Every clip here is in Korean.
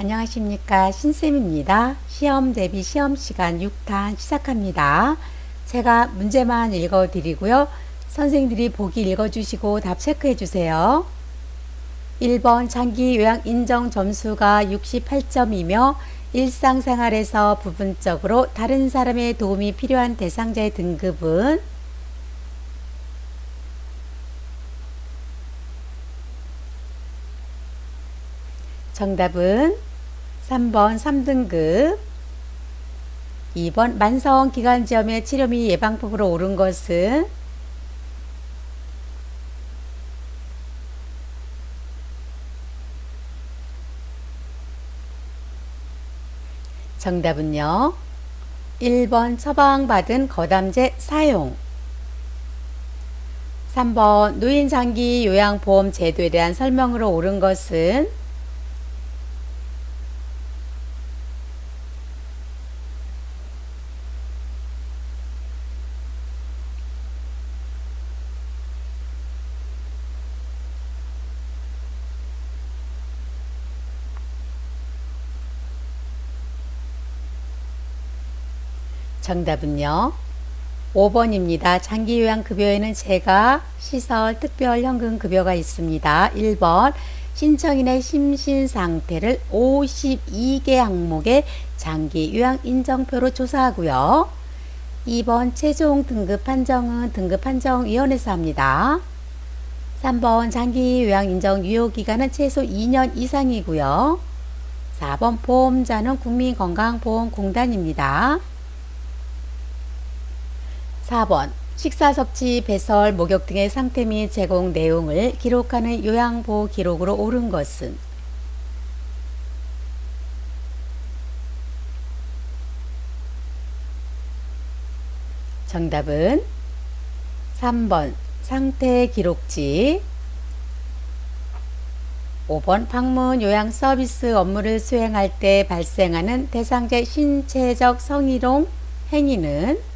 안녕하십니까. 신쌤입니다. 시험 대비 시험 시간 6탄 시작합니다. 제가 문제만 읽어드리고요. 선생님들이 보기 읽어주시고 답 체크해주세요. 1번 장기 요양 인정 점수가 68점이며 일상생활에서 부분적으로 다른 사람의 도움이 필요한 대상자의 등급은 정답은 3번 3등급, 2번 만성기관지염의 치료 및 예방법으로 옳은 것은 정답은요. 1번 처방받은 거담제 사용, 3번 노인장기 요양보험 제도에 대한 설명으로 옳은 것은 정답은요. 5번입니다. 장기요양급여에는 재가, 시설, 특별 현금급여가 있습니다. 1번 신청인의 심신상태를 52개 항목의 장기요양인정표로 조사하고요. 2번 최종 등급 판정은 등급판정위원회에서 합니다. 3번 장기요양인정 유효기간은 최소 2년 이상이고요. 4번 보험자는 국민건강보험공단입니다. 4번 식사, 섭취, 배설, 목욕 등의 상태 및 제공 내용을 기록하는 요양보호 기록으로 옳은 것은 정답은 3번 상태 기록지, 5번 방문 요양 서비스 업무를 수행할 때 발생하는 대상자의 신체적 성희롱 행위는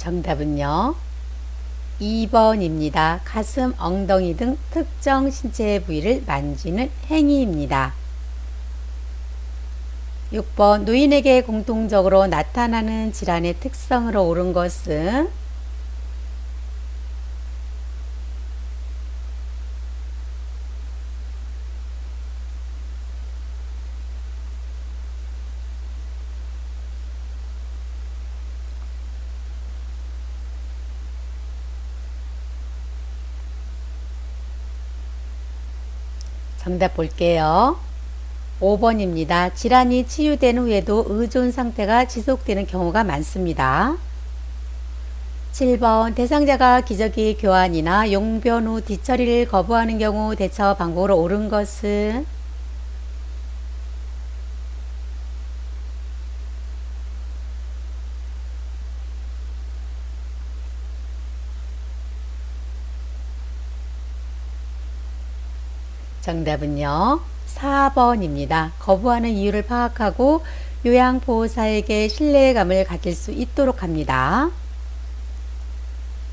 정답은요. 2번입니다. 가슴, 엉덩이 등 특정 신체 부위를 만지는 행위입니다. 6번 노인에게 공통적으로 나타나는 질환의 특성으로 옳은 것은 정답 볼게요. 5번입니다. 질환이 치유된 후에도 의존 상태가 지속되는 경우가 많습니다. 7번 대상자가 기저귀 교환이나 용변 후 뒤처리를 거부하는 경우 대처 방법으로 옳은 것은 정답은요. 4번입니다. 거부하는 이유를 파악하고 요양보호사에게 신뢰감을 가질 수 있도록 합니다.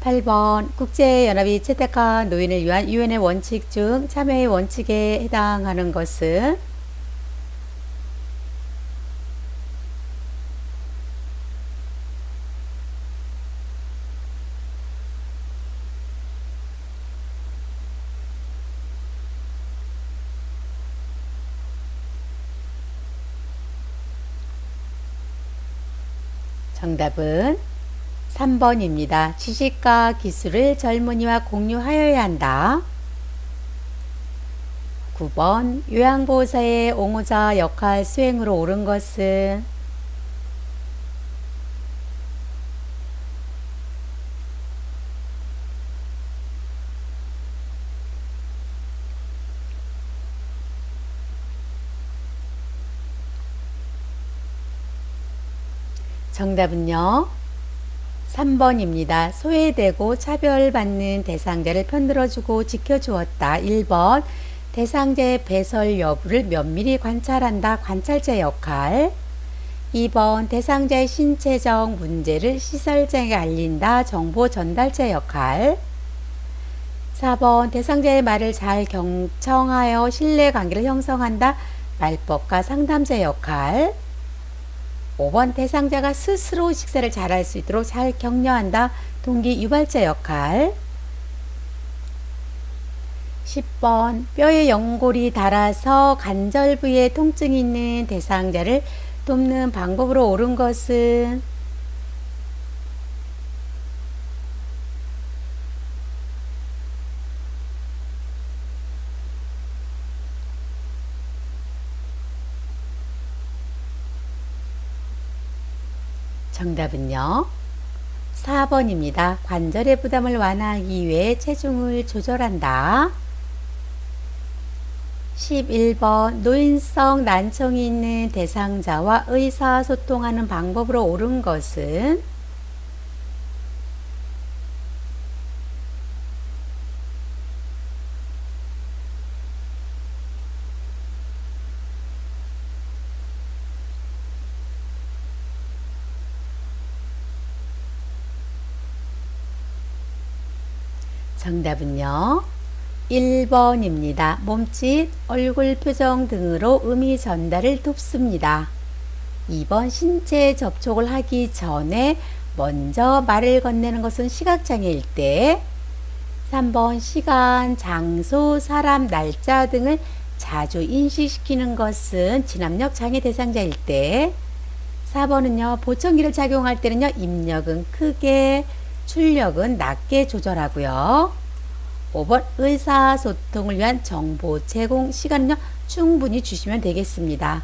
8번 국제연합이 채택한 노인을 위한 유엔의 원칙 중 참여의 원칙에 해당하는 것은 정답은 3번입니다. 지식과 기술을 젊은이와 공유하여야 한다. 9번 요양보호사의 옹호자 역할 수행으로 옳은 것은 정답은요. 3번입니다. 소외되고 차별받는 대상자를 편들어주고 지켜주었다. 1번 대상자의 배설 여부를 면밀히 관찰한다. 관찰자 역할. 2번 대상자의 신체적 문제를 시설자에게 알린다. 정보 전달자 역할. 4번 대상자의 말을 잘 경청하여 신뢰관계를 형성한다. 말법가 상담자 역할. 5번 대상자가 스스로 식사를 잘할 수 있도록 잘 격려한다. 동기 유발자 역할. 10번 뼈에 연골이 닳아서 관절 부위에 통증이 있는 대상자를 돕는 방법으로 옳은 것은 정답은요. 4번입니다. 관절의 부담을 완화하기 위해 체중을 조절한다. 11번 노인성 난청이 있는 대상자와 의사소통하는 방법으로 옳은 것은 정답은요. 1번입니다. 몸짓, 얼굴 표정 등으로 의미 전달을 돕습니다. 2번 신체 접촉을 하기 전에 먼저 말을 건네는 것은 시각장애일 때. 3번 시간, 장소, 사람, 날짜 등을 자주 인식시키는 것은 진압력 장애 대상자일 때. 4번은요. 보청기를 작용할 때는요. 입력은 크게, 출력은 낮게 조절하고요. 5번 의사소통을 위한 정보 제공 시간은요. 충분히 주시면 되겠습니다.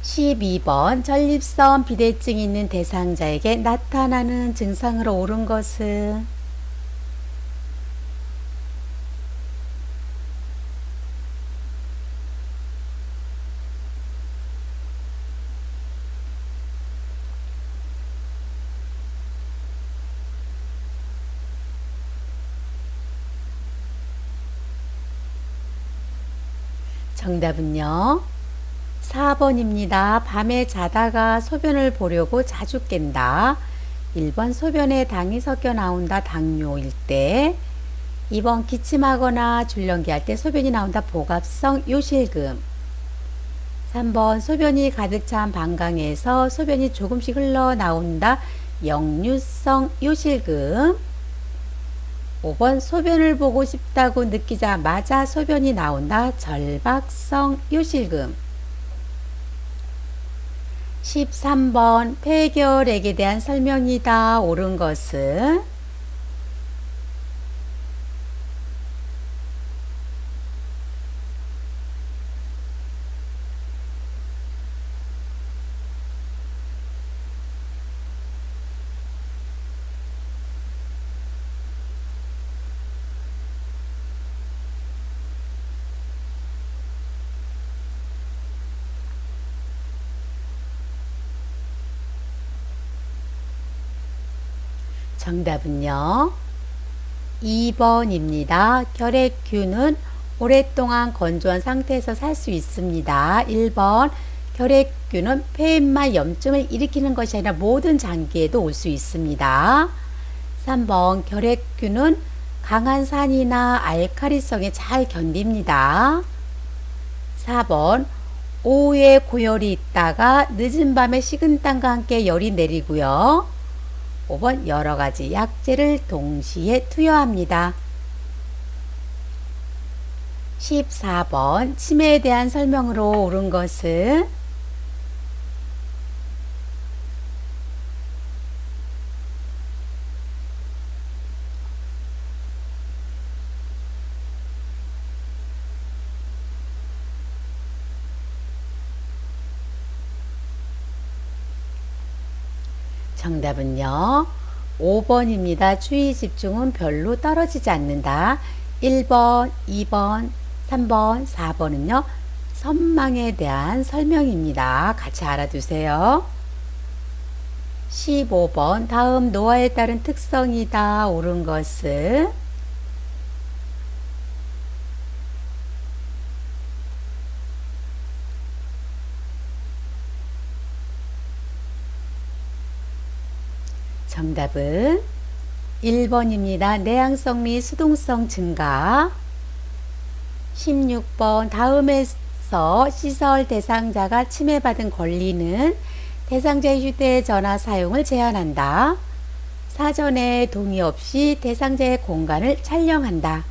12번 전립선 비대증이 있는 대상자에게 나타나는 증상으로 옳은 것은 정답은요. 4번입니다. 밤에 자다가 소변을 보려고 자주 깬다. 1번 소변에 당이 섞여 나온다. 당뇨일 때. 2번 기침하거나 줄넘기 할 때 소변이 나온다. 복압성 요실금. 3번 소변이 가득 찬 방광에서 소변이 조금씩 흘러나온다. 역류성 요실금. 5번 소변을 보고 싶다고 느끼자마자 소변이 나온다. 절박성 요실금. 13번 폐결핵에 대한 설명이다. 옳은 것은 정답은요. 2번입니다. 결핵균은 오랫동안 건조한 상태에서 살 수 있습니다. 1번 결핵균은 폐임마 염증을 일으키는 것이 아니라 모든 장기에도 올 수 있습니다. 3번 결핵균은 강한 산이나 알칼리성에 잘 견딥니다. 4번 오후에 고열이 있다가 늦은 밤에 식은땀과 함께 열이 내리고요. 5번 여러가지 약재를 동시에 투여합니다. 14번 치매에 대한 설명으로 옳은 것은 정답은요. 5번입니다. 주의 집중은 별로 떨어지지 않는다. 1번, 2번, 3번, 4번은요. 선망에 대한 설명입니다. 같이 알아두세요. 15번 다음 노화에 따른 특성이다. 옳은 것은 정답은 1번입니다. 내향성 및 수동성 증가. 16번 다음에서 시설 대상자가 침해받은 권리는 대상자의 휴대전화 사용을 제한한다. 사전에 동의 없이 대상자의 공간을 촬영한다.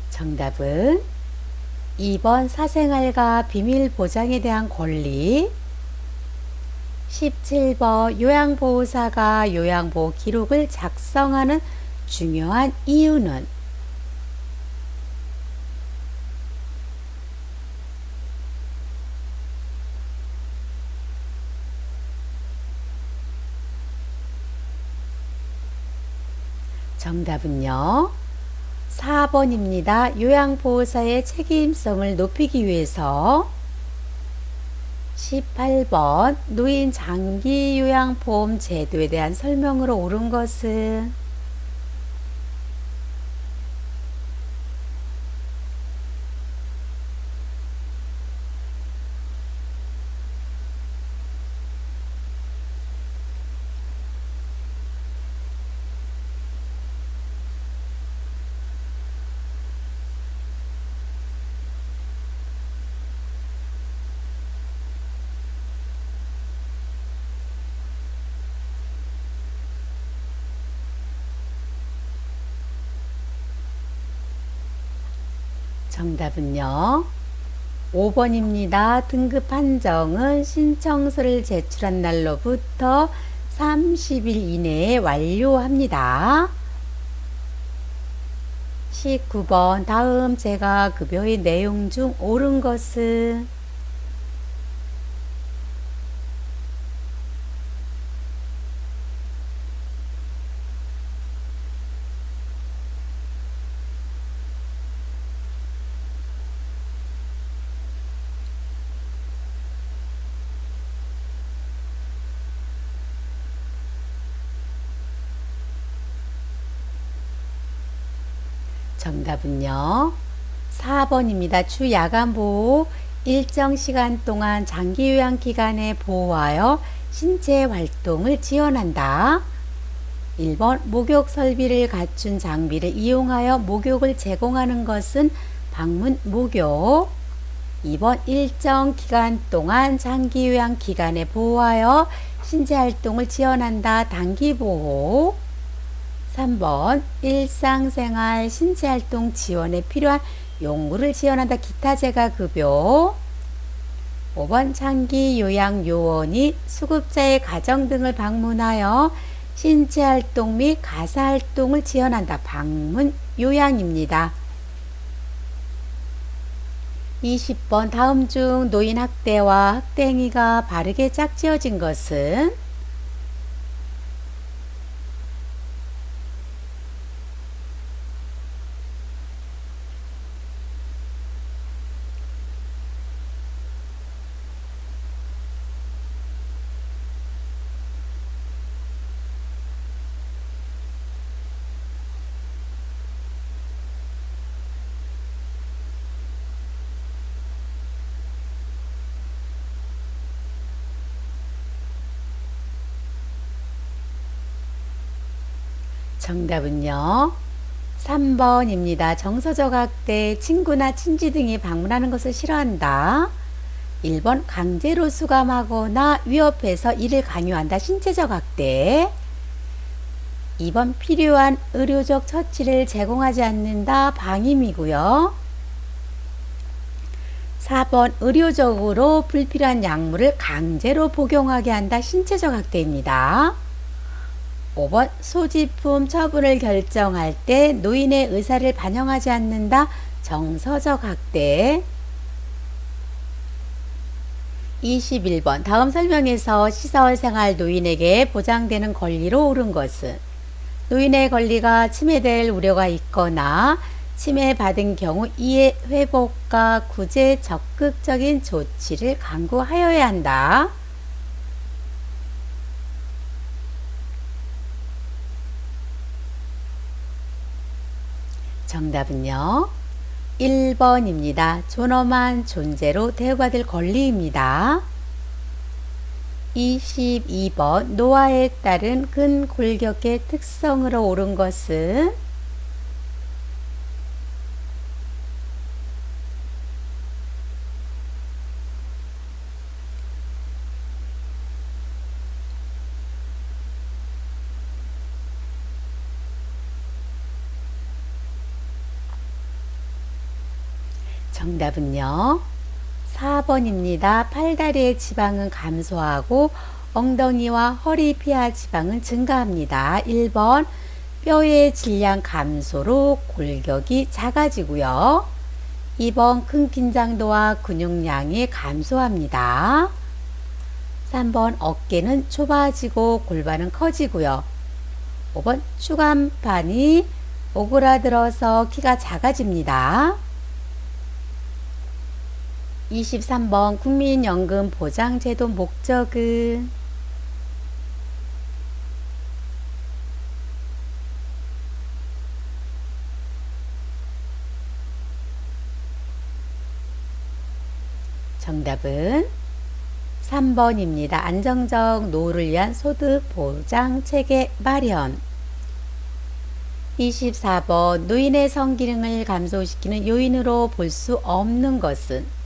정답은 2번 사생활과 비밀 보장에 대한 권리. 17번 요양보호사가 요양보호 기록을 작성하는 중요한 이유는 정답은요. 4번입니다. 요양보호사의 책임성을 높이기 위해서. 18번 노인 장기 요양보험 제도에 대한 설명으로 옳은 것은 정답은요. 5번입니다. 등급 판정은 신청서를 제출한 날로부터 30일 이내에 완료합니다. 19번 다음 재가급여의 내용 중 옳은 것은 정답은요. 4번입니다. 주 야간 보호 일정 시간 동안 장기 요양 기간에 보호하여 신체 활동을 지원한다. 1번 목욕 설비를 갖춘 장비를 이용하여 목욕을 제공하는 것은 방문 목욕. 2번 일정 기간 동안 장기 요양 기간에 보호하여 신체 활동을 지원한다. 단기 보호. 3번 일상생활 신체활동 지원에 필요한 용무를 지원한다. 기타 재가급여. 5번 장기 요양 요원이 수급자의 가정 등을 방문하여 신체활동 및 가사활동을 지원한다. 방문 요양입니다. 20번 다음 중 노인 학대와 학대 행위가 바르게 짝지어진 것은 정답은요. 3번입니다. 정서적 학대, 친구나 친지 등이 방문하는 것을 싫어한다. 1번 강제로 수감하거나 위협해서 이를 강요한다. 신체적 학대. 2번 필요한 의료적 처치를 제공하지 않는다. 방임이고요. 4번 의료적으로 불필요한 약물을 강제로 복용하게 한다. 신체적 학대입니다. 5번 소지품 처분을 결정할 때 노인의 의사를 반영하지 않는다. 정서적 학대. 21번 다음 설명에서 시설생활 노인에게 보장되는 권리로 옳은 것은 노인의 권리가 침해될 우려가 있거나 침해받은 경우 이해 회복과 구제 적극적인 조치를 강구하여야 한다. 정답은요. 1번입니다. 존엄한 존재로 대우받을 권리입니다. 22번 노화에 따른 근골격의 특성으로 옳은 것은 정답은요. 4번입니다. 팔다리의 지방은 감소하고 엉덩이와 허리 피하 지방은 증가합니다. 1번 뼈의 질량 감소로 골격이 작아지고요. 2번 큰 긴장도와 근육량이 감소합니다. 3번 어깨는 좁아지고 골반은 커지고요. 5번 추간판이 오그라들어서 키가 작아집니다. 23번 국민연금 보장제도 목적은 정답은 3번입니다. 안정적 노후를 위한 소득 보장 체계 마련. 24번 노인의 성기능을 감소시키는 요인으로 볼 수 없는 것은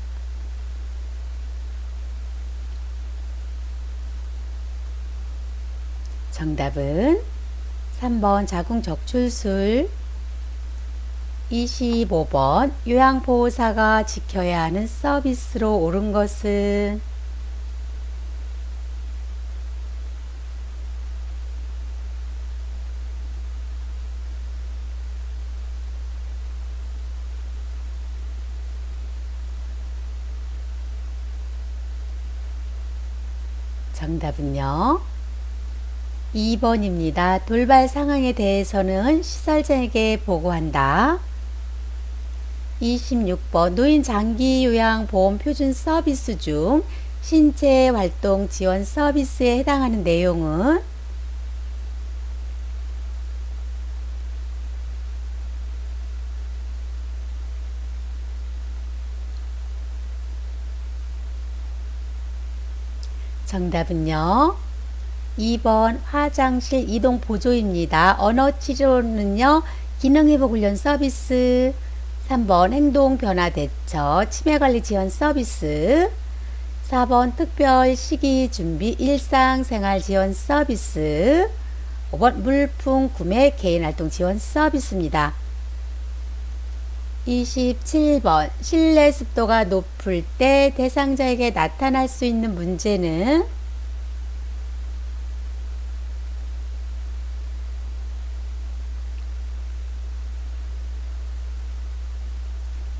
정답은 3번 자궁적출술. 25번 요양보호사가 지켜야 하는 서비스로 옳은 것은 정답은요. 2번입니다. 돌발 상황에 대해서는 시설장에게 보고한다. 26번 노인 장기 요양 보험 표준 서비스 중 신체 활동 지원 서비스에 해당하는 내용은 정답은요. 2번 화장실 이동 보조입니다. 언어 치료는요. 기능회복 훈련 서비스. 3번 행동 변화 대처 치매관리 지원 서비스. 4번 특별 시기 준비 일상생활 지원 서비스. 5번 물품 구매 개인활동 지원 서비스입니다. 27번 실내 습도가 높을 때 대상자에게 나타날 수 있는 문제는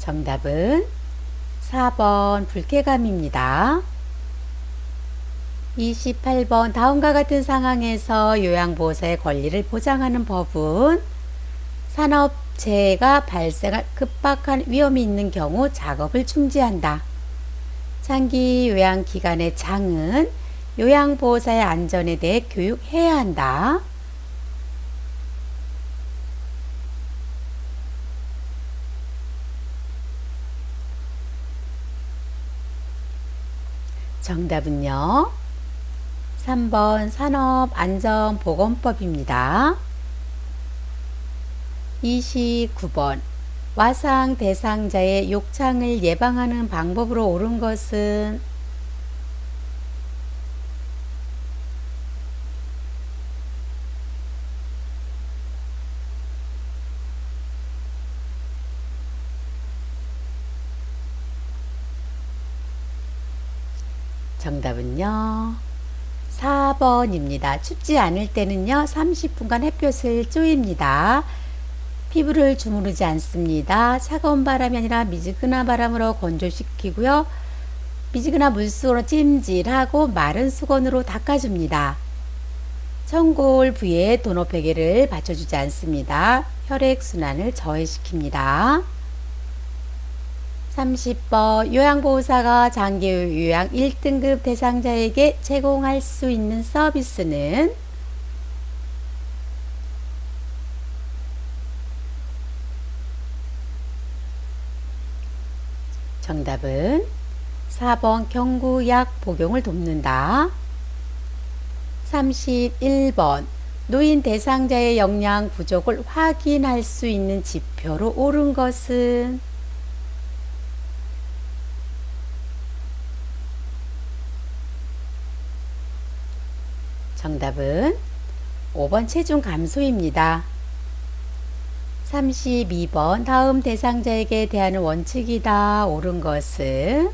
정답은 4번 불쾌감입니다. 28번 다음과 같은 상황에서 요양보호사의 권리를 보장하는 법은 산업재해가 발생할 급박한 위험이 있는 경우 작업을 중지한다. 장기 요양기간의 장은 요양보호사의 안전에 대해 교육해야 한다. 정답은요. 3번 산업안전보건법입니다. 29번 와상 대상자의 욕창을 예방하는 방법으로 옳은 것은 정답은요. 4번입니다. 춥지 않을 때는요. 30분간 햇볕을 쬐입니다. 피부를 주무르지 않습니다. 차가운 바람이 아니라 미지근한 바람으로 건조시키고요. 미지근한 물수건으로 찜질하고 마른 수건으로 닦아줍니다. 청골 부위에 도노페개를 받쳐주지 않습니다. 혈액순환을 저해시킵니다. 30번 요양보호사가 장기요양 1등급 대상자에게 제공할 수 있는 서비스는 정답은 4번 경구약 복용을 돕는다. 31번 노인 대상자의 영양 부족을 확인할 수 있는 지표로 옳은 것은 정답은 5번 체중 감소입니다. 32번 다음 대상자에게 대하는 원칙이다. 옳은 것은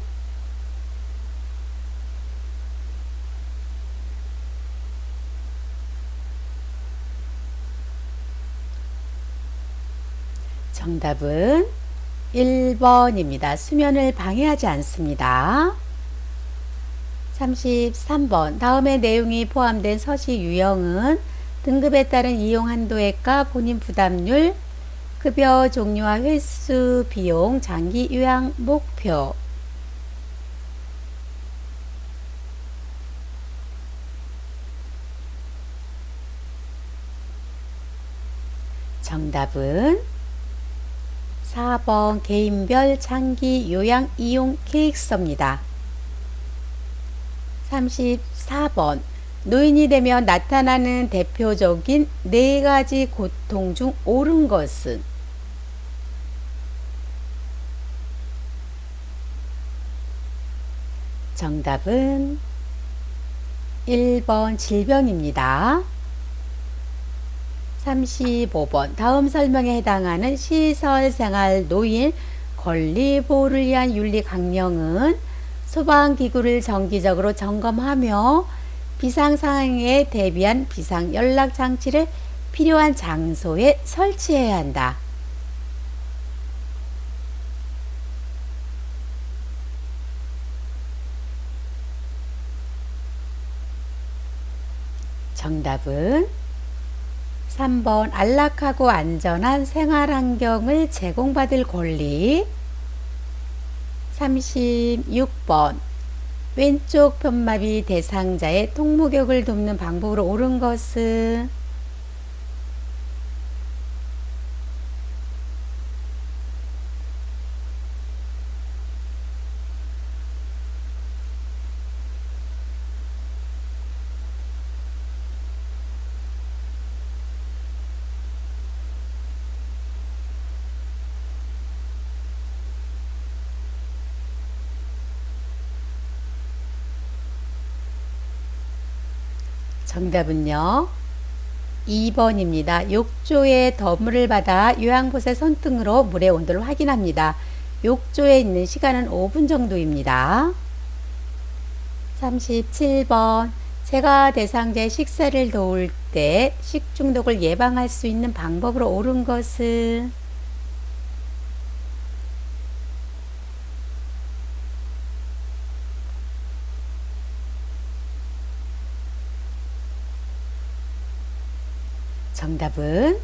정답은 1번입니다. 수면을 방해하지 않습니다. 33번 다음의 내용이 포함된 서식 유형은 등급에 따른 이용 한도액과 본인 부담률, 급여 종류와 횟수, 비용, 장기 요양 목표. 정답은 4번 개인별 장기 요양 이용 계획서입니다. 34번 노인이 되면 나타나는 대표적인 4가지 고통 중 옳은 것은 정답은 1번 질병입니다. 35번 다음 설명에 해당하는 시설생활 노인 권리보호를 위한 윤리 강령은 소방기구를 정기적으로 점검하며 비상상황에 대비한 비상연락장치를 필요한 장소에 설치해야 한다. 정답은 3번 안락하고 안전한 생활환경을 제공받을 권리. 36번 왼쪽 편마비 대상자의 통목욕을 돕는 방법으로 옳은 것은 정답은요 2번입니다. 욕조에 더물을 받아 요양봇의 손등으로 물의 온도를 확인합니다. 욕조에 있는 시간은 5분 정도입니다. 37번 제가 대상자의 식사를 도울 때 식중독을 예방할 수 있는 방법으로 옳은 것은 정답은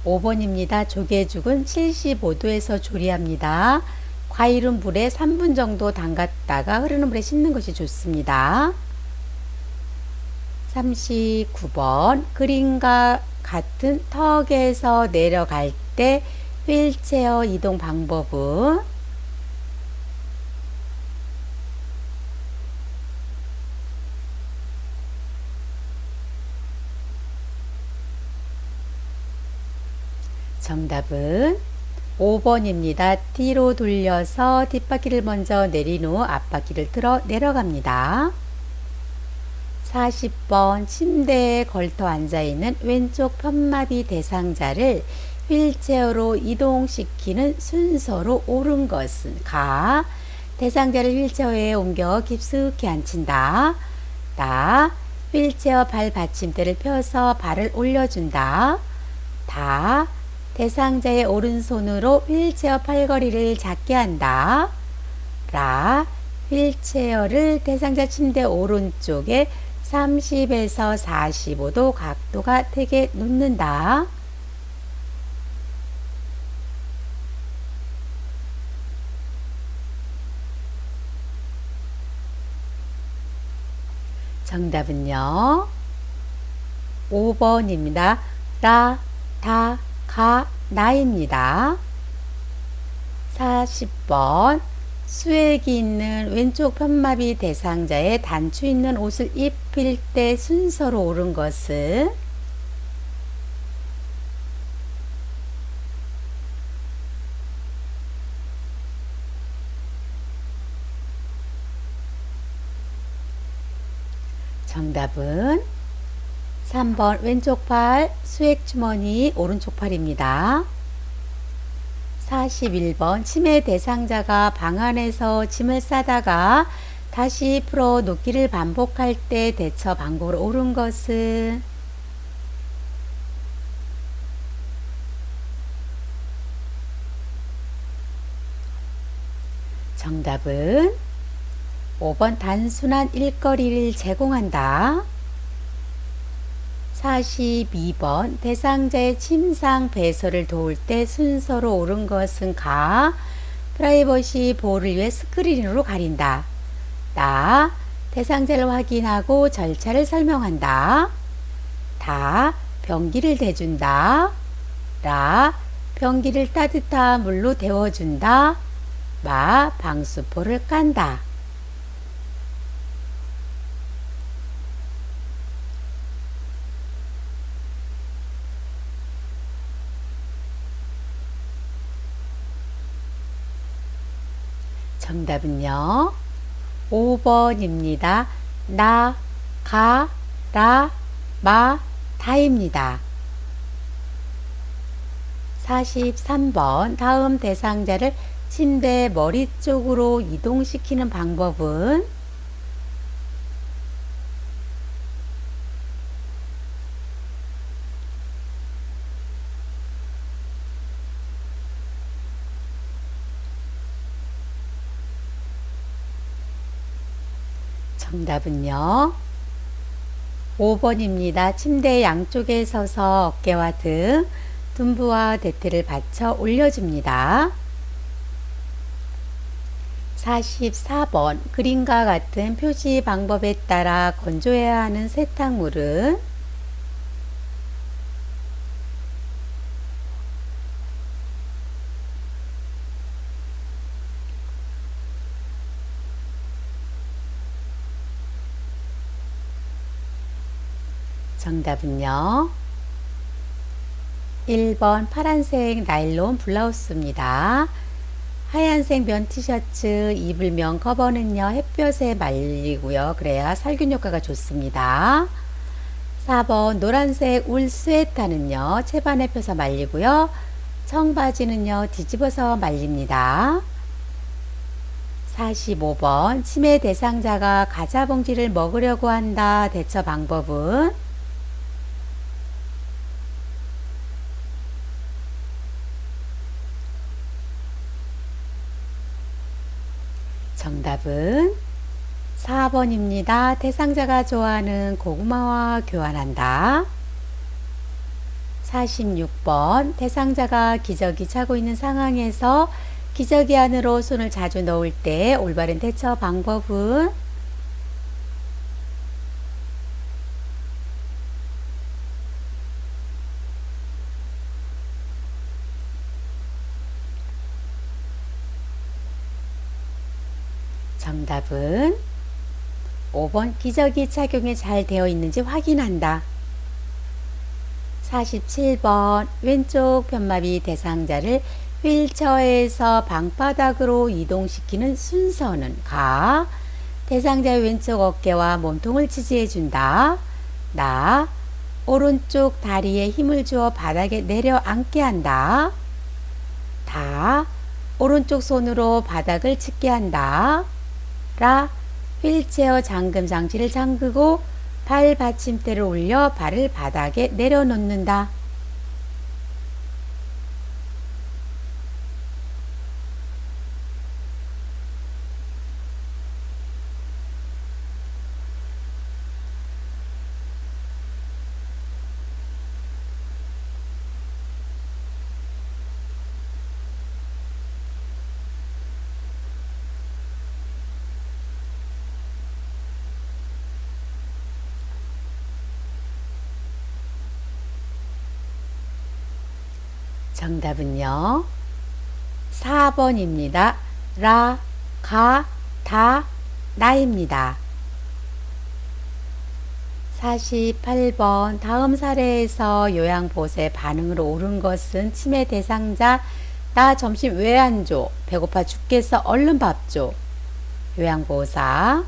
5번입니다. 조개죽은 75도에서 조리합니다. 과일은 물에 3분 정도 담갔다가 흐르는 물에 씻는 것이 좋습니다. 39번 그림과 같은 턱에서 내려갈 때 휠체어 이동 방법은 정답은 5번입니다. 뒤로 돌려서 뒷바퀴를 먼저 내린 후 앞바퀴를 틀어 내려갑니다. 40번 침대에 걸터 앉아있는 왼쪽 편마비 대상자를 휠체어로 이동시키는 순서로 옳은 것은 가. 대상자를 휠체어에 옮겨 깊숙이 앉힌다. 다. 휠체어 발 받침대를 펴서 발을 올려준다. 다. 대상자의 오른손으로 휠체어 팔걸이를 잡게 한다. 라. 휠체어를 대상자 침대 오른쪽에 30에서 45도 각도가 되게 놓는다. 정답은요. 5번입니다. 라, 다, 가, 나입니다. 40번 수액이 있는 왼쪽 편마비 대상자에 단추 있는 옷을 입힐 때 순서로 옳은 것은 정답은 3번 왼쪽 팔 수액 주머니 오른쪽 팔입니다. 41번 치매 대상자가 방 안에서 짐을 싸다가 다시 풀어 놓기를 반복할 때 대처 방법으로 옳은 것은 정답은 5번 단순한 일거리를 제공한다. 42번 대상자의 침상 배설을 도울 때 순서로 옳은 것은 가. 프라이버시 보호를 위해 스크린으로 가린다. 나. 대상자를 확인하고 절차를 설명한다. 다. 변기를 대준다. 라. 변기를 따뜻한 물로 데워준다. 마. 방수포를 깐다. 정답은요. 5번입니다. 나, 가, 라, 마, 다입니다. 43번 다음 대상자를 침대 머리 쪽으로 이동시키는 방법은 정답은요. 5번입니다. 침대 양쪽에 서서 어깨와 등, 둔부와 대퇴를 받쳐 올려줍니다. 44번 그림과 같은 표시 방법에 따라 건조해야 하는 세탁물은 정답은요. 1번 파란색 나일론 블라우스입니다. 하얀색 면 티셔츠 입을면 커버는요 햇볕에 말리고요. 그래야 살균 효과가 좋습니다. 4번 노란색 울 스웨터는요 채반에 펴서 말리고요. 청바지는요 뒤집어서 말립니다. 45번 치매 대상자가 과자 봉지를 먹으려고 한다. 대처 방법은 정답은 4번입니다. 대상자가 좋아하는 고구마와 교환한다. 46번 대상자가 기저귀 차고 있는 상황에서 기저귀 안으로 손을 자주 넣을 때 올바른 대처 방법은 정답은 5번 기저귀 착용이 잘 되어 있는지 확인한다. 47번 왼쪽 편마비 대상자를 휠체어에서 방바닥으로 이동시키는 순서는 가. 대상자의 왼쪽 어깨와 몸통을 지지해 준다. 나. 오른쪽 다리에 힘을 주어 바닥에 내려앉게 한다. 다. 오른쪽 손으로 바닥을 짚게 한다. 라. 휠체어 잠금 장치를 잠그고 발 받침대를 올려 발을 바닥에 내려놓는다. 정답은요. 4번입니다. 라, 가, 다, 나입니다. 48번 다음 사례에서 요양보호사의 반응으로 옳은 것은 치매 대상자 나 점심 왜 안 줘? 배고파 죽겠어. 얼른 밥 줘. 요양보호사.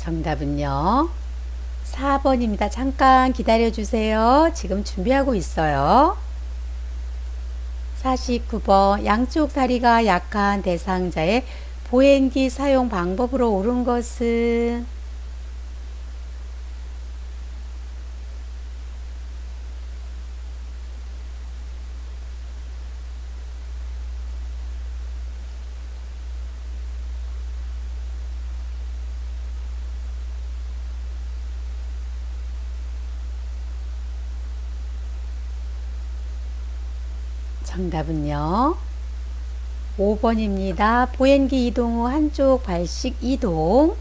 정답은요. 4번입니다. 잠깐 기다려 주세요. 지금 준비하고 있어요. 49번 양쪽 다리가 약한 대상자의 보행기 사용 방법으로 옳은 것은 정답은요. 5번입니다. 보행기 이동 후 한쪽 발씩 이동.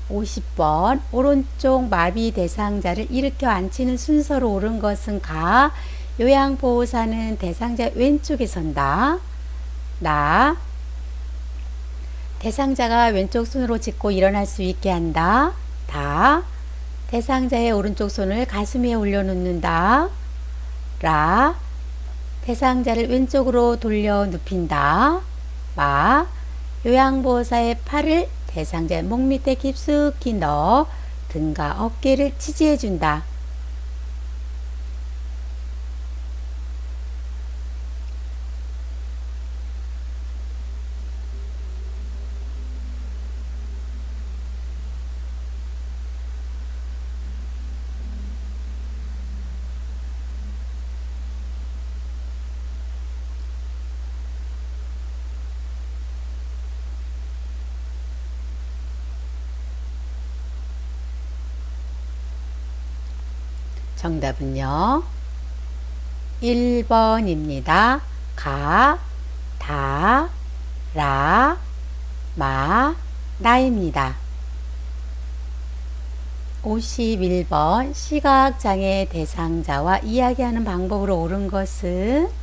50번 오른쪽 마비 대상자를 일으켜 앉히는 순서로 옳은 것은 가. 요양보호사는 대상자 왼쪽에 선다. 나. 대상자가 왼쪽 손으로 짚고 일어날 수 있게 한다. 다. 대상자의 오른쪽 손을 가슴 위에 올려놓는다. 라. 대상자를 왼쪽으로 돌려 눕힌다. 마. 요양보호사의 팔을 대상자의 목 밑에 깊숙이 넣어 등과 어깨를 지지해준다. 정답은요. 1번입니다. 가, 다, 라, 마, 나입니다. 51번 시각장애 대상자와 이야기하는 방법으로 옳은 것은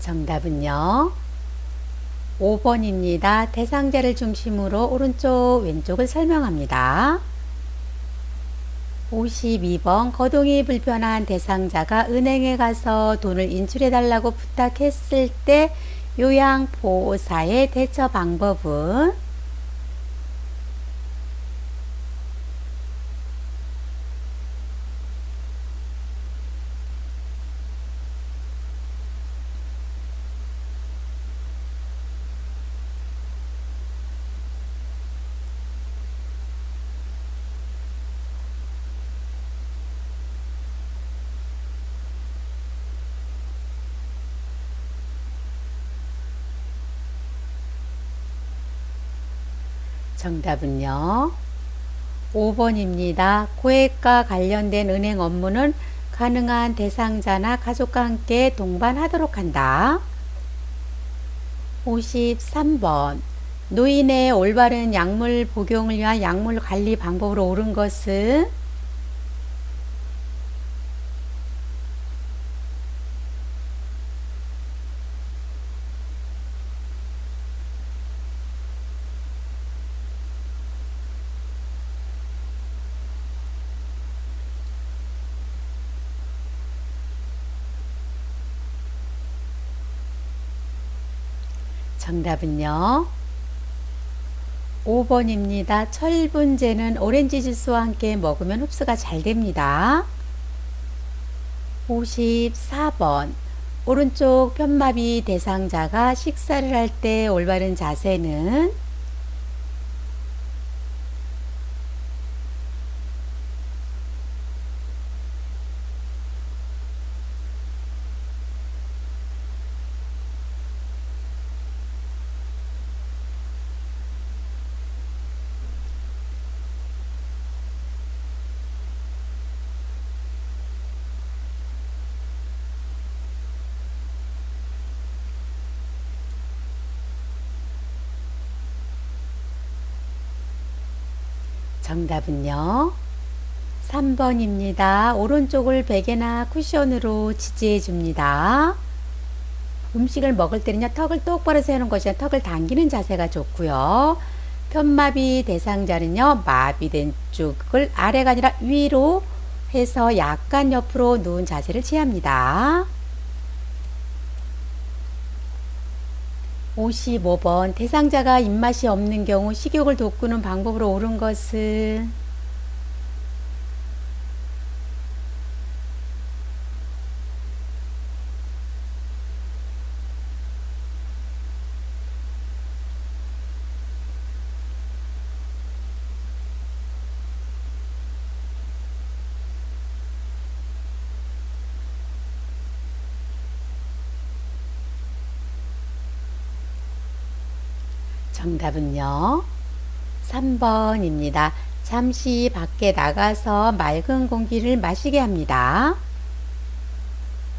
정답은요. 5번입니다. 대상자를 중심으로 오른쪽 왼쪽을 설명합니다. 52번 거동이 불편한 대상자가 은행에 가서 돈을 인출해 달라고 부탁했을 때 요양보호사의 대처 방법은 정답은요. 5번입니다. 고액과 관련된 은행 업무는 가능한 대상자나 가족과 함께 동반하도록 한다. 53번 노인의 올바른 약물 복용을 위한 약물 관리 방법으로 옳은 것은 정답은요. 5번입니다. 철분제는 오렌지 주스와 함께 먹으면 흡수가 잘 됩니다. 54번 오른쪽 편마비 대상자가 식사를 할 때 올바른 자세는 정답은요. 3번입니다. 오른쪽을 베개나 쿠션으로 지지해 줍니다. 음식을 먹을 때는요, 턱을 똑바로 세우는 것이 아니라 턱을 당기는 자세가 좋고요. 편마비 대상자는요, 마비된 쪽을 아래가 아니라 위로 해서 약간 옆으로 누운 자세를 취합니다. 55번 대상자가 입맛이 없는 경우 식욕을 돋구는 방법으로 옳은 것은 정답은요. 3번입니다. 잠시 밖에 나가서 맑은 공기를 마시게 합니다.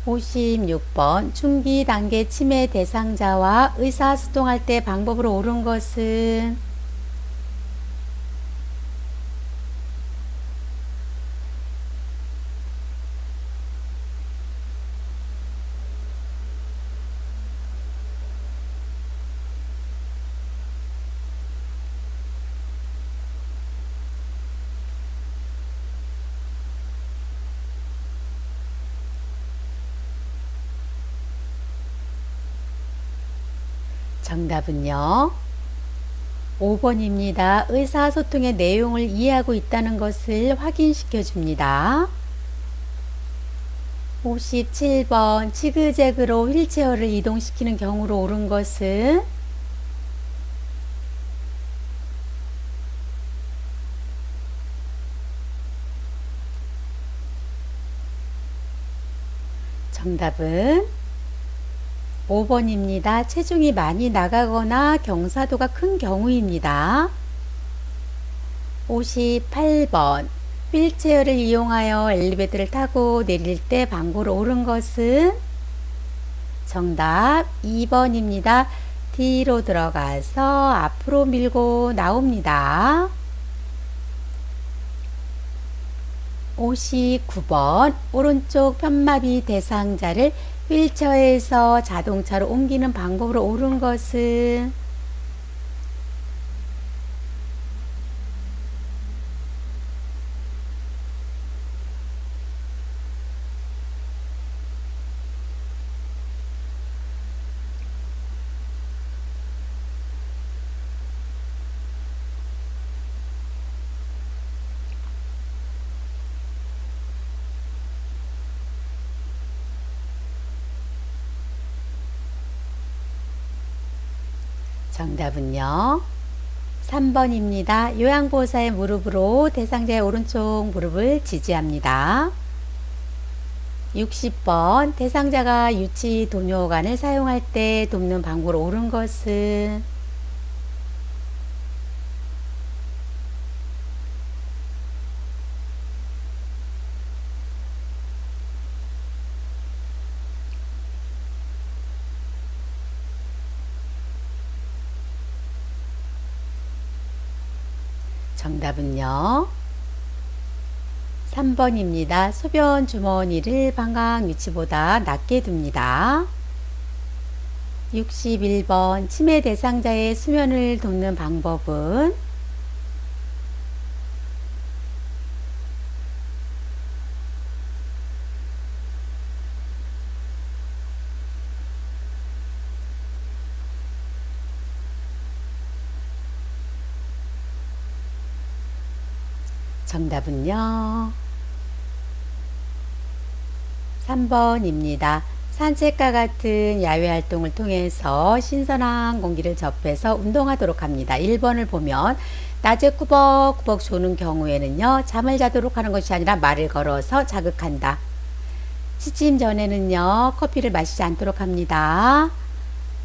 56번 중기 단계 치매 대상자와 의사소통할 때 방법으로 옳은 것은 정답은요. 5번입니다. 의사소통의 내용을 이해하고 있다는 것을 확인시켜 줍니다. 57번 지그재그로 휠체어를 이동시키는 경우로 옳은 것은 정답은 5번입니다. 체중이 많이 나가거나 경사도가 큰 경우입니다. 58번 휠체어를 이용하여 엘리베이터를 타고 내릴 때 방법으로 옳은 것은 정답 2번입니다. 뒤로 들어가서 앞으로 밀고 나옵니다. 59번 오른쪽 편마비 대상자를 휠체어에서 자동차로 옮기는 방법으로 옳은 것은 정답은요. 3번입니다. 요양보호사의 무릎으로 대상자의 오른쪽 무릎을 지지합니다. 60번 대상자가 유치 도뇨관을 사용할 때 돕는 방법으로 옳은 것은 정답은요. 3번입니다. 소변 주머니를 방광 위치보다 낮게 둡니다. 61번 치매 대상자의 수면을 돕는 방법은 정답은요. 3번입니다. 산책과 같은 야외 활동을 통해서 신선한 공기를 접해서 운동하도록 합니다. 1번을 보면 낮에 꾸벅꾸벅 조는 경우에는요, 잠을 자도록 하는 것이 아니라 말을 걸어서 자극한다. 취침 전에는요, 커피를 마시지 않도록 합니다.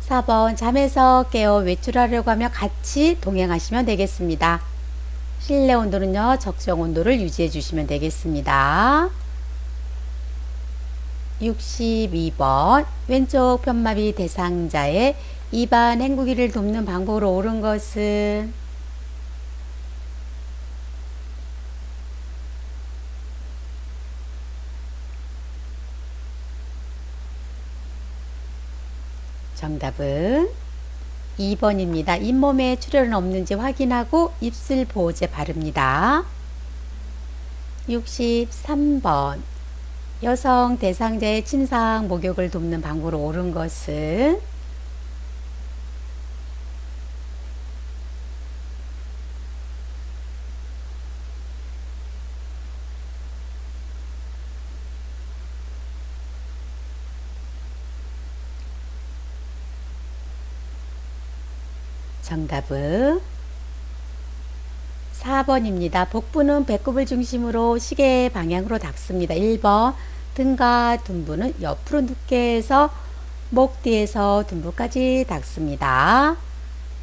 4번 잠에서 깨어 외출하려고 하면 같이 동행하시면 되겠습니다. 실내 온도는요, 적정 온도를 유지해 주시면 되겠습니다. 62번 왼쪽 편마비 대상자의 입안 헹구기를 돕는 방법으로 옳은 것은 정답은 2번입니다. 잇몸에 출혈은 없는지 확인하고 입술 보호제 바릅니다. 63번 여성 대상자의 침상 목욕을 돕는 방법으로 옳은 것은 정답은 4번입니다. 복부는 배꼽을 중심으로 시계 방향으로 닿습니다. 1번 등과 둔부는 옆으로 눕게 해서 목 뒤에서 둔부까지 닿습니다.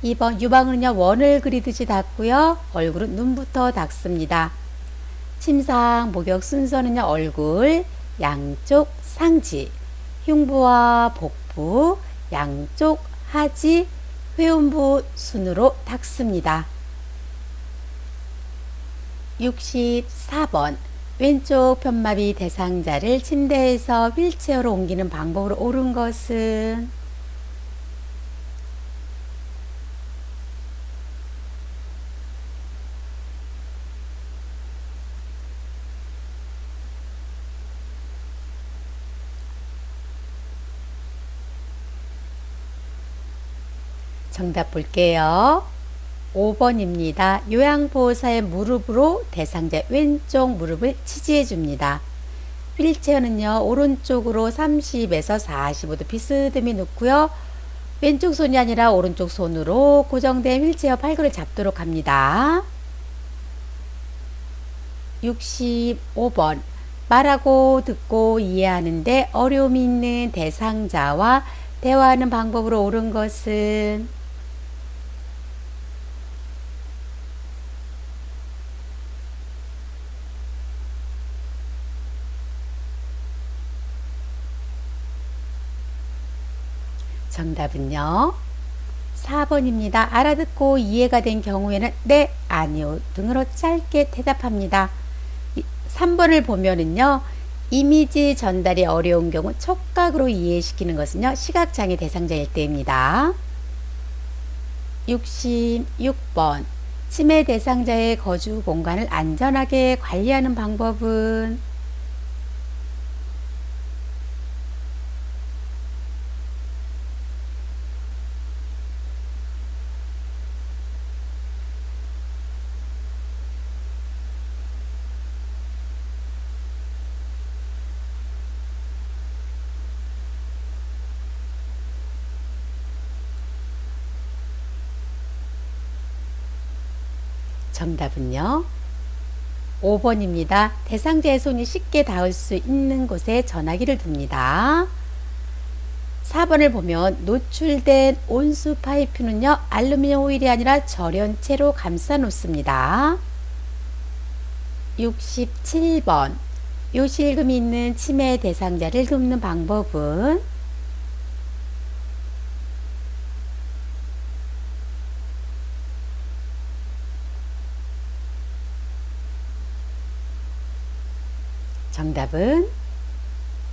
2번 유방은요 원을 그리듯이 닿고요. 얼굴은 눈부터 닿습니다. 침상 목욕 순서는요 얼굴, 양쪽 상지, 흉부와 복부, 양쪽 하지, 회음부 순으로 닦습니다. 64번 왼쪽 편마비 대상자를 침대에서 휠체어로 옮기는 방법으로 옳은 것은 정답 볼게요. 5번입니다. 요양보호사의 무릎으로 대상자 왼쪽 무릎을 치지해 줍니다. 휠체어는요 오른쪽으로 30에서 45도 비스듬히 놓고요. 왼쪽 손이 아니라 오른쪽 손으로 고정된 휠체어 팔걸을 잡도록 합니다. 65번 말하고 듣고 이해하는데 어려움이 있는 대상자와 대화하는 방법으로 옳은 것은 정답은요 4번입니다. 알아듣고 이해가 된 경우에는 네, 아니요 등으로 짧게 대답합니다. 3번을 보면은요 이미지 전달이 어려운 경우 촉각으로 이해시키는 것은요 시각장애 대상자일 때입니다. 66번 치매 대상자의 거주 공간을 안전하게 관리하는 방법은 정답은요 5번입니다. 대상자의 손이 쉽게 닿을 수 있는 곳에 전화기를 둡니다. 4번을 보면 노출된 온수 파이프는요 알루미늄 호일이 아니라 절연체로 감싸 놓습니다. 67번 요실금이 있는 치매 대상자를 돕는 방법은 정답은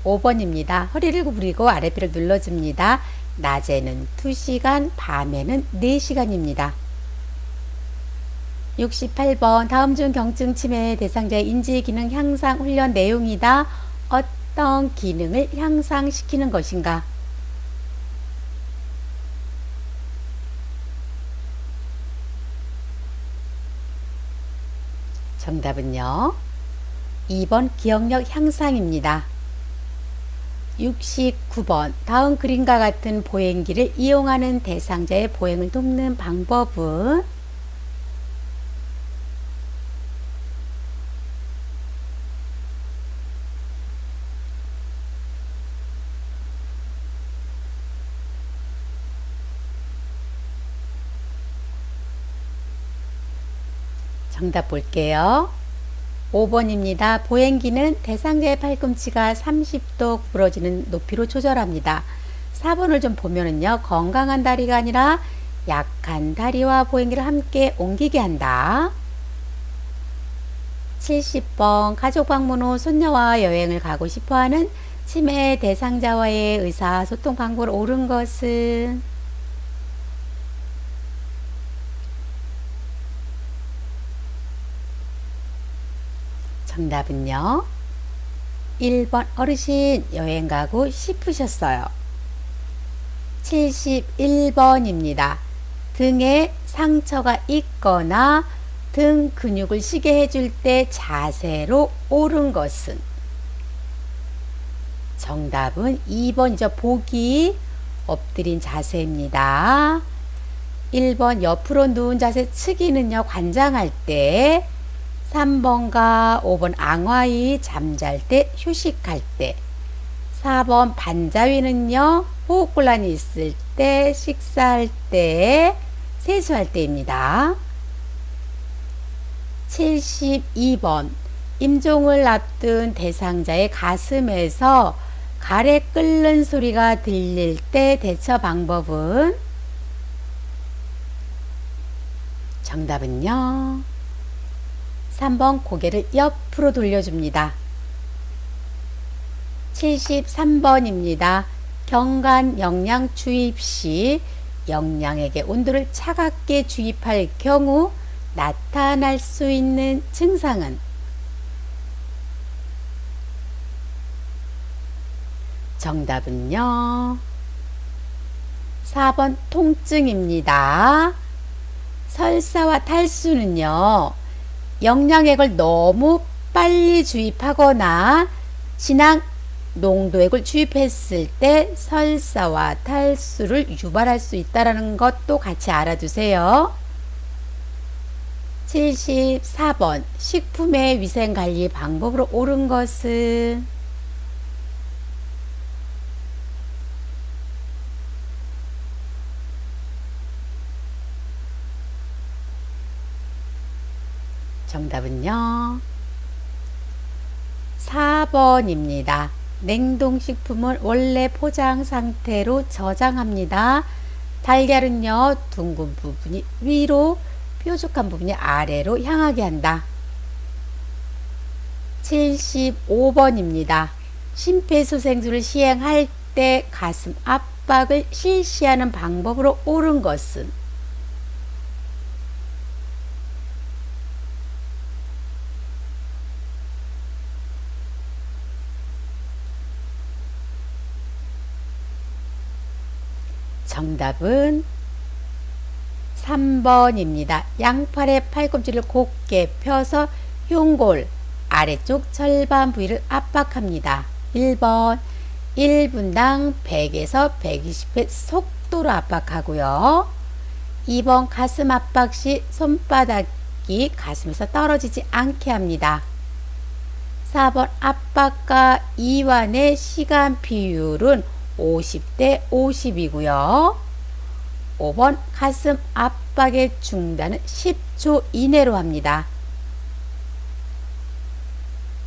5번입니다. 허리를 구부리고 아랫배를 눌러줍니다. 낮에는 2시간, 밤에는 4시간입니다. 68번 다음 중 경증 치매 대상자의 인지 기능 향상 훈련 내용이다. 어떤 기능을 향상시키는 것인가? 정답은요 2번 기억력 향상입니다. 69번. 다음 그림과 같은 보행기를 이용하는 대상자의 보행을 돕는 방법은? 정답 볼게요. 5번입니다. 보행기는 대상자의 팔꿈치가 30도 구부러지는 높이로 조절합니다. 4번을 좀 보면은요, 건강한 다리가 아니라 약한 다리와 보행기를 함께 옮기게 한다. 70번. 가족 방문 후 손녀와 여행을 가고 싶어하는 치매 대상자와의 의사소통 방법을 옳은 것은? 정답은요, 1번. 어르신 여행 가고 싶으셨어요. 71번입니다. 등에 상처가 있거나 등 근육을 쉬게 해줄 때 자세로 옳은 것은? 정답은 2번이죠. 보기 엎드린 자세입니다. 1번 옆으로 누운 자세 측이는요, 관장할 때. 3번과 5번 앙화의 잠잘 때, 휴식할 때. 4번 반자위는요, 호흡곤란이 있을 때, 식사할 때, 세수할 때입니다. 72번. 임종을 앞둔 대상자의 가슴에서 가래 끓는 소리가 들릴 때 대처 방법은? 정답은요, 3번 고개를 옆으로 돌려줍니다. 73번입니다. 경관 영양 주입 시 영양에게 온도를 차갑게 주입할 경우 나타날 수 있는 증상은? 정답은요, 4번 통증입니다. 설사와 탈수는요, 영양액을 너무 빨리 주입하거나 진한 농도액을 주입했을 때 설사와 탈수를 유발할 수 있다는 것도 같이 알아두세요. 74번. 식품의 위생관리 방법으로 옳은 것은? 정답은요, 4번입니다. 냉동식품은 원래 포장 상태로 저장합니다. 달걀은요, 둥근 부분이 위로, 뾰족한 부분이 아래로 향하게 한다. 75번입니다. 심폐소생술을 시행할 때 가슴 압박을 실시하는 방법으로 옳은 것은? 정답은 3번입니다. 양팔의 팔꿈치를 곧게 펴서 흉골 아래쪽 절반 부위를 압박합니다. 1번 1분당 100에서 120회 속도로 압박하고요. 2번 가슴 압박 시 손바닥이 가슴에서 떨어지지 않게 합니다. 4번 압박과 이완의 시간 비율은 50대 50이고요. 5번 가슴 압박의 중단은 10초 이내로 합니다.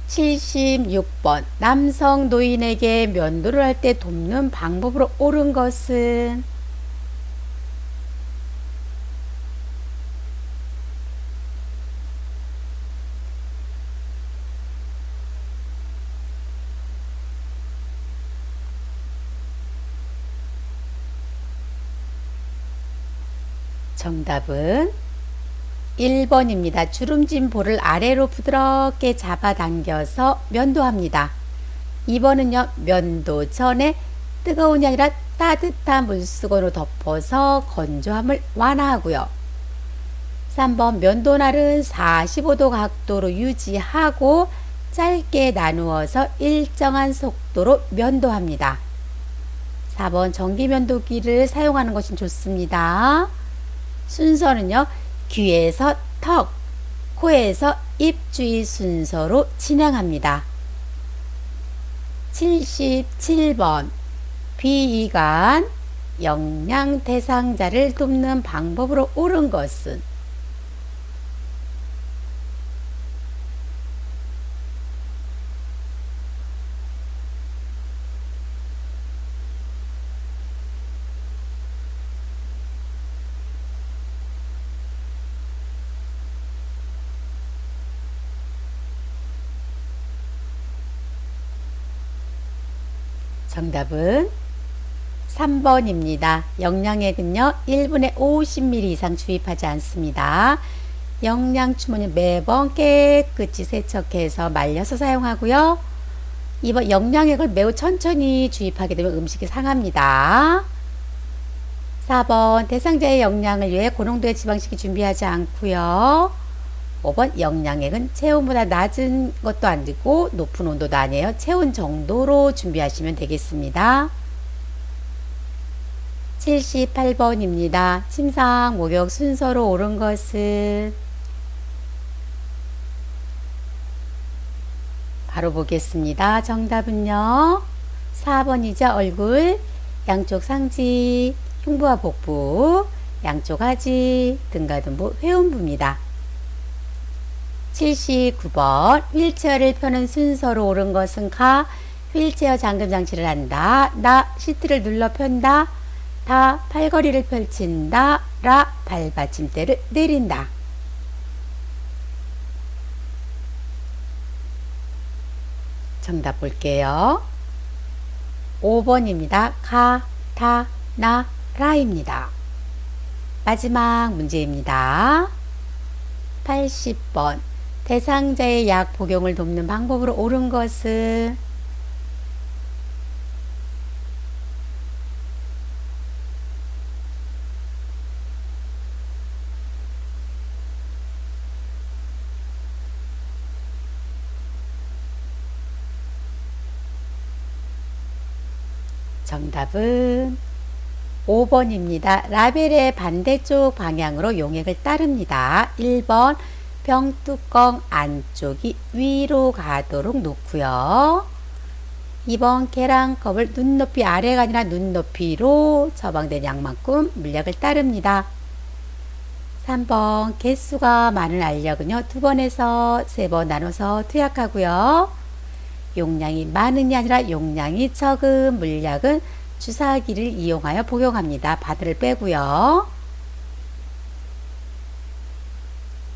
76번. 남성 노인에게 면도를 할 때 돕는 방법으로 옳은 것은? 정답은 1번입니다. 주름진 볼을 아래로 부드럽게 잡아당겨서 면도합니다. 2번은요, 면도 전에 뜨거운이 아니라 따뜻한 물수건으로 덮어서 건조함을 완화하고요. 3번 면도날은 45도 각도로 유지하고 짧게 나누어서 일정한 속도로 면도합니다. 4번 전기 면도기를 사용하는 것이 좋습니다. 순서는요. 귀에서 턱, 코에서 입 주위 순서로 진행합니다. 77번 비이관 영양 대상자를 돕는 방법으로 옳은 것은 정답은 3번입니다. 영양액은요 1분에 50ml 이상 주입하지 않습니다. 영양주머니 매번 깨끗이 세척해서 말려서 사용하고요. 2번 영양액을 매우 천천히 주입하게 되면 음식이 상합니다. 4번 대상자의 영양을 위해 고농도의 지방식이 준비하지 않고요. 5번 영양액은 체온보다 낮은 것도 아니고 높은 온도도 아니에요. 체온 정도로 준비하시면 되겠습니다. 78번입니다. 침상 목욕 순서로 옳은 것은 바로 보겠습니다. 정답은요. 4번이죠. 얼굴, 양쪽 상지, 흉부와 복부, 양쪽 하지, 등과 등부, 회음부입니다. 79번 휠체어를 펴는 순서로 옳은 것은 가, 휠체어 잠금 장치를 한다. 나, 시트를 눌러 편다. 다, 팔걸이를 펼친다. 라, 발받침대를 내린다. 정답 볼게요. 5번입니다. 가, 다, 나, 라입니다. 마지막 문제입니다. 80번 대상자의 약 복용을 돕는 방법으로 옳은 것은 정답은 5번입니다. 라벨의 반대쪽 방향으로 용액을 따릅니다. 1번 병뚜껑 안쪽이 위로 가도록 놓고요. 2번 계량컵을 눈높이 아래가 아니라 눈높이로 처방된 양만큼 물약을 따릅니다. 3번 개수가 많은 알약은요 2번에서 3번 나눠서 투약하고요. 용량이 많은이 아니라 용량이 적은 물약은 주사기를 이용하여 복용합니다. 바늘을 빼고요.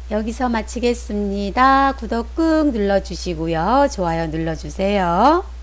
여기서 마치겠습니다. 구독 꾹 눌러주시고요. 좋아요 눌러주세요.